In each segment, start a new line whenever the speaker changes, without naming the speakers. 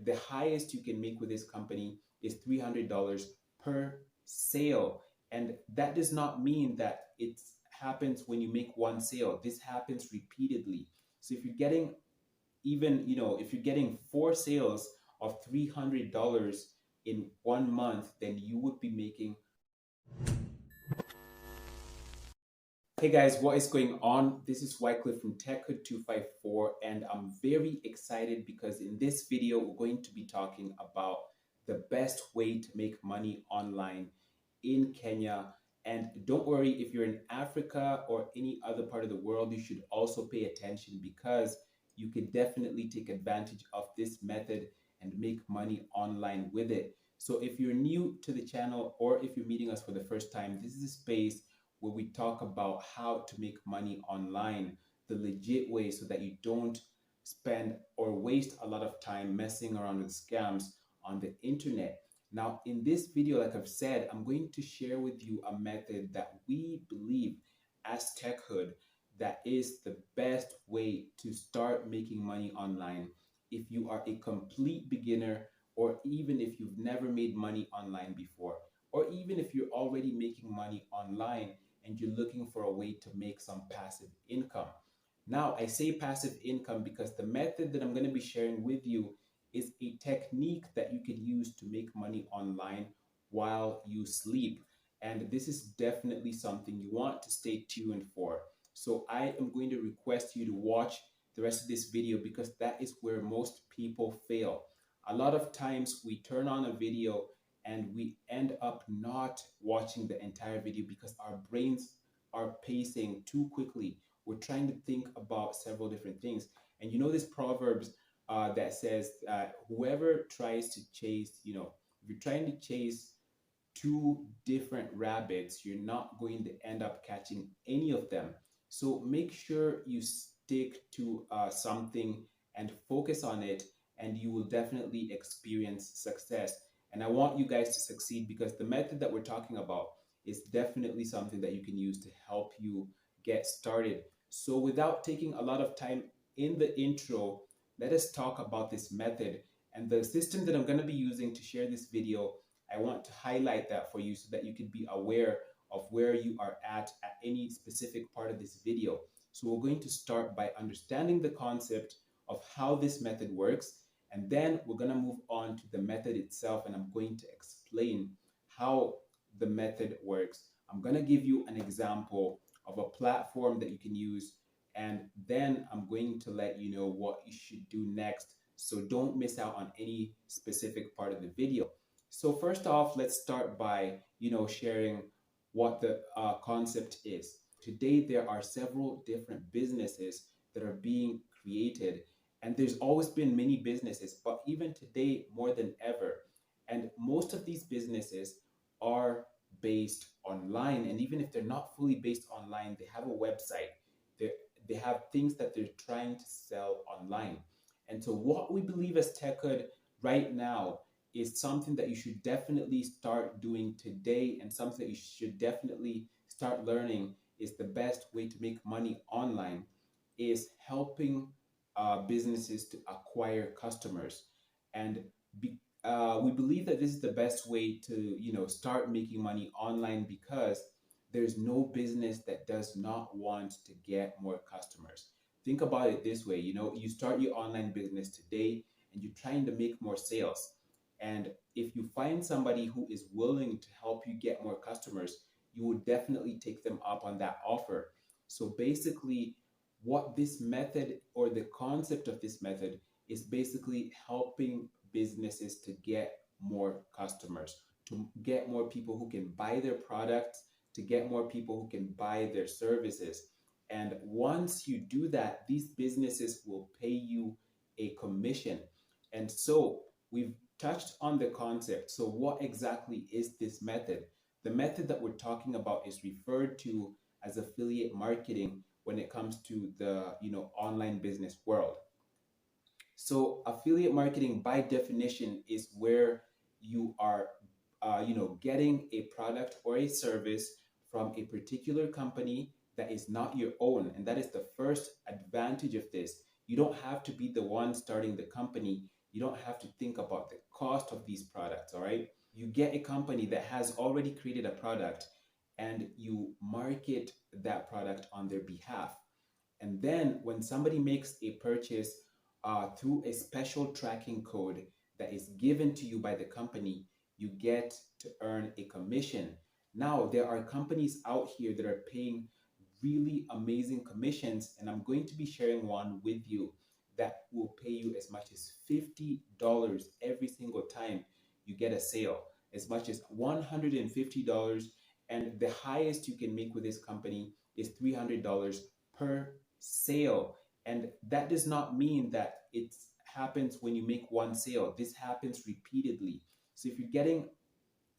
The highest you can make with this company is $300 per sale. And that does not mean that it happens when you make one sale. This happens repeatedly. So if you're getting even, if you're getting 4 sales of $300 in 1 month, then you would be making. Hey guys, what is going on? This is Wycliffe from TechHood254, and I'm very excited because in this video, we're going to be talking about the best way to make money online in Kenya. And don't worry, if you're in Africa or any other part of the world, you should also pay attention because you can definitely take advantage of this method and make money online with it. So if you're new to the channel or if you're meeting us for the first time, this is a space where we talk about how to make money online the legit way so that you don't spend or waste a lot of time messing around with scams on the internet. Now, in this video, like I've said, I'm going to share with you a method that we believe as TechHood that is the best way to start making money online if you are a complete beginner, or even if you've never made money online before, or even if you're already making money online and you're looking for a way to make some passive income. Now, I say passive income because the method that I'm going to be sharing with you is a technique that you can use to make money online while you sleep. And this is definitely something you want to stay tuned for. So I am going to request you to watch the rest of this video because that is where most people fail. A lot of times we turn on a video and we end up not watching the entire video because our brains are pacing too quickly. We're trying to think about several different things. And you know this proverbs that says whoever tries to chase, if you're trying to chase two different rabbits, you're not going to end up catching any of them. So make sure you stick to something and focus on it, and you will definitely experience success. And I want you guys to succeed because the method that we're talking about is definitely something that you can use to help you get started. So without taking a lot of time in the intro, let us talk about this method and the system that I'm going to be using to share this video. I want to highlight that for you so that you can be aware of where you are at any specific part of this video. So we're going to start by understanding the concept of how this method works, and then we're going to move on to the method itself, and I'm going to explain how the method works. I'm going to give you an example of a platform that you can use, and then I'm going to let you know what you should do next. So don't miss out on any specific part of the video. So first off, let's start by, sharing what the concept is. Today, there are several different businesses that are being created, and there's always been many businesses, but even today, more than ever. And most of these businesses are based online. And even if they're not fully based online, they have a website. They have things that they're trying to sell online. And so what we believe as TechHood right now is something that you should definitely start doing today, and something that you should definitely start learning is the best way to make money online is helping businesses to acquire customers. And we believe that this is the best way to start making money online because there's no business that does not want to get more customers. Think about it this way, you start your online business today and you're trying to make more sales. And if you find somebody who is willing to help you get more customers, you would definitely take them up on that offer. So basically, what this method or the concept of this method is basically helping businesses to get more customers, to get more people who can buy their products, to get more people who can buy their services. And once you do that, these businesses will pay you a commission. And so we've touched on the concept. So what exactly is this method? The method that we're talking about is referred to as affiliate marketing when it comes to the online business world. So affiliate marketing by definition is where you are getting a product or a service from a particular company that is not your own. And that is the first advantage of this. You don't have to be the one starting the company. You don't have to think about the cost of these products, all right? You get a company that has already created a product and you market that product on their behalf. And then when somebody makes a purchase through a special tracking code that is given to you by the company, you get to earn a commission. Now, there are companies out here that are paying really amazing commissions, and I'm going to be sharing one with you that will pay you as much as $50 every single time you get a sale, as much as $150, and the highest you can make with this company is $300 per sale. And that does not mean that it happens when you make one sale. This happens repeatedly. So if you're getting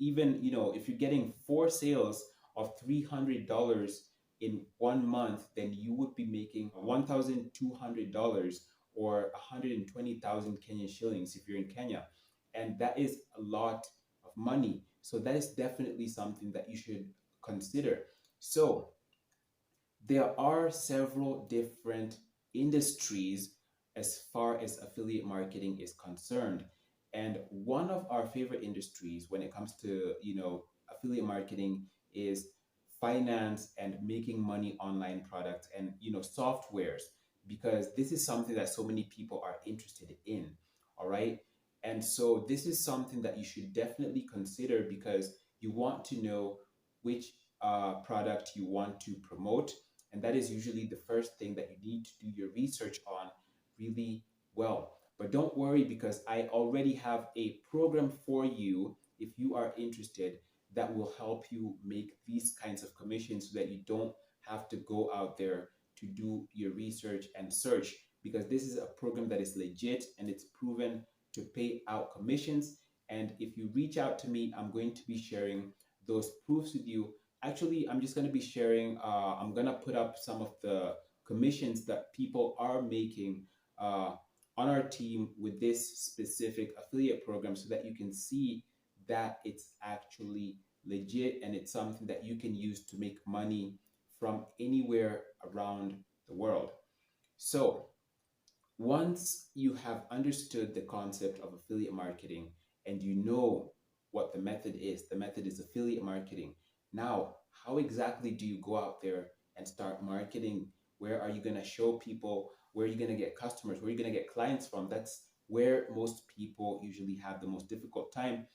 even, if you're getting four sales of $300 in 1 month, then you would be making $1,200 or 120,000 Kenyan shillings if you're in Kenya. And that is a lot of money. So that is definitely something that you should consider. So there are several different industries as far as affiliate marketing is concerned. And one of our favorite industries when it comes to, affiliate marketing is finance and making money online products and, softwares, because this is something that so many people are interested in. All right. And so this is something that you should definitely consider because you want to know which product you want to promote, and that is usually the first thing that you need to do your research on really well. But don't worry, because I already have a program for you if you are interested that will help you make these kinds of commissions so that you don't have to go out there to do your research and search, because this is a program that is legit and it's proven to pay out commissions. And if you reach out to me, I'm going to be sharing those proofs with you. Actually, I'm just going to be sharing, I'm going to put up some of the commissions that people are making on our team with this specific affiliate program so that you can see that it's actually legit and it's something that you can use to make money from anywhere around the world. So once you have understood the concept of affiliate marketing and you know what the method is affiliate marketing. Now, how exactly do you go out there and start marketing? Where are you going to show people? Where are you going to get customers? Where are you going to get clients from? That's where most people usually have the most difficult time.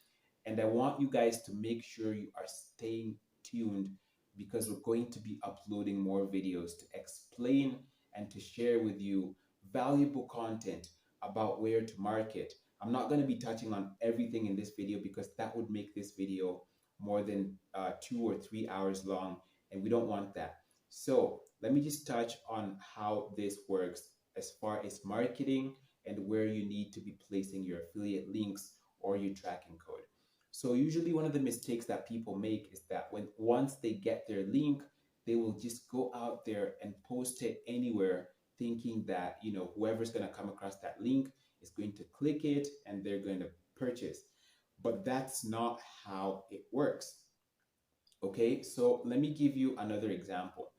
And I want you guys to make sure you are staying tuned, because we're going to be uploading more videos to explain and to share with you valuable content about where to market. I'm not going to be touching on everything in this video because that would make this video more than 2 or 3 hours long, and we don't want that. So let me just touch on how this works as far as marketing and where you need to be placing your affiliate links or your tracking code. So usually one of the mistakes that people make is that once they get their link, they will just go out there and post it anywhere, thinking that, whoever's going to come across that link is going to click it and they're going to purchase. But that's not how it works. Okay, so let me give you another example.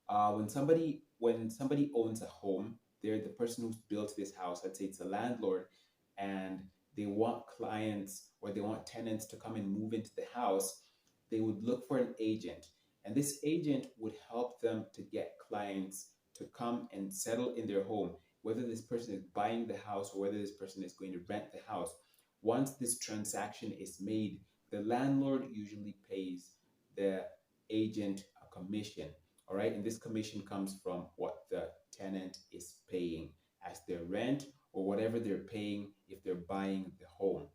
When somebody owns a home, they're the person who's built this house. Let's say it's a landlord, and they want clients or they want tenants to come and move into the house. They would look for an agent, and this agent would help them to get clients to come and settle in their home, whether this person is buying the house or whether this person is going to rent the house. Once this transaction is made, the landlord usually pays the agent a commission. All right. And this commission comes from what the tenant is paying as their rent or whatever they're paying if they're buying the home.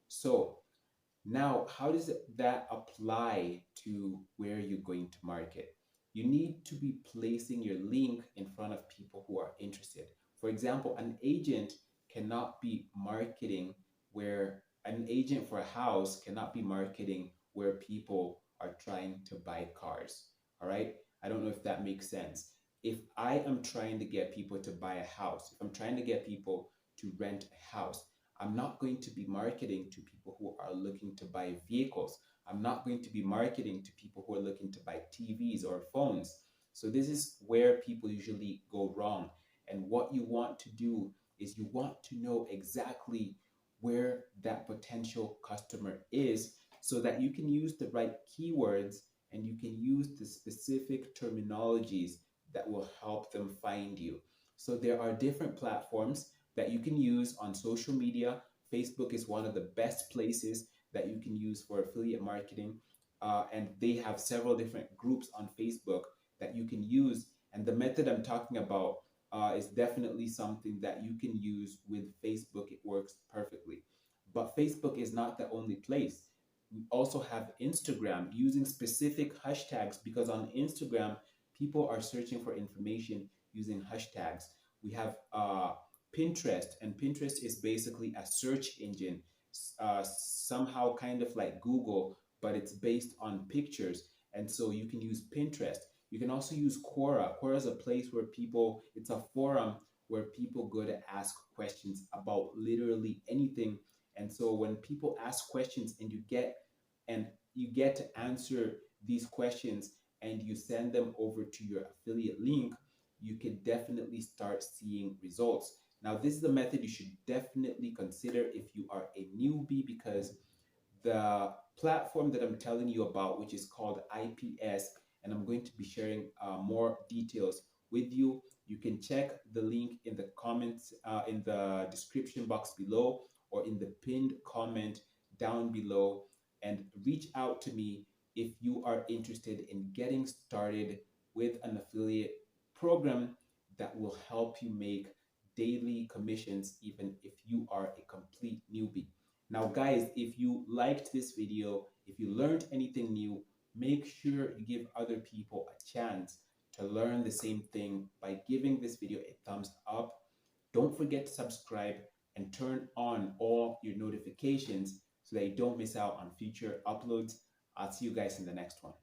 So now, how does that apply to where you're going to market? You need to be placing your link in front of people who are interested. For example, an agent cannot be marketing where an agent for a house cannot be marketing where people are trying to buy cars. All right. I don't know if that makes sense. If I am trying to get people to buy a house, if I'm trying to get people to rent a house, I'm not going to be marketing to people who are looking to buy vehicles. I'm not going to be marketing to people who are looking to buy TVs or phones. So this is where people usually go wrong. And what you want to do is you want to know exactly where that potential customer is so that you can use the right keywords and you can use the specific terminologies that will help them find you. So there are different platforms that you can use on social media. Facebook is one of the best places that you can use for affiliate marketing. And they have several different groups on Facebook that you can use. And the method I'm talking about is definitely something that you can use with Facebook. It works perfectly. But Facebook is not the only place. We also have Instagram using specific hashtags because on Instagram, people are searching for information using hashtags. We have Pinterest, and Pinterest is basically a search engine, somehow kind of like Google, but it's based on pictures. And so you can use Pinterest. You can also use Quora. Quora is a place where people, it's a forum where people go to ask questions about literally anything. And so when people ask questions and you get to answer these questions and you send them over to your affiliate link, you can definitely start seeing results. Now, this is a method you should definitely consider if you are a newbie because the platform that I'm telling you about, which is called IPS, and I'm going to be sharing more details with you. You can check the link in the comments, in the description box below, or in the pinned comment down below, and reach out to me if you are interested in getting started with an affiliate program that will help you make daily commissions, even if you are a complete newbie. Now, guys, if you liked this video, if you learned anything new, make sure you give other people a chance to learn the same thing by giving this video a thumbs up. Don't forget to subscribe and turn on all your notifications so that you don't miss out on future uploads. I'll see you guys in the next one.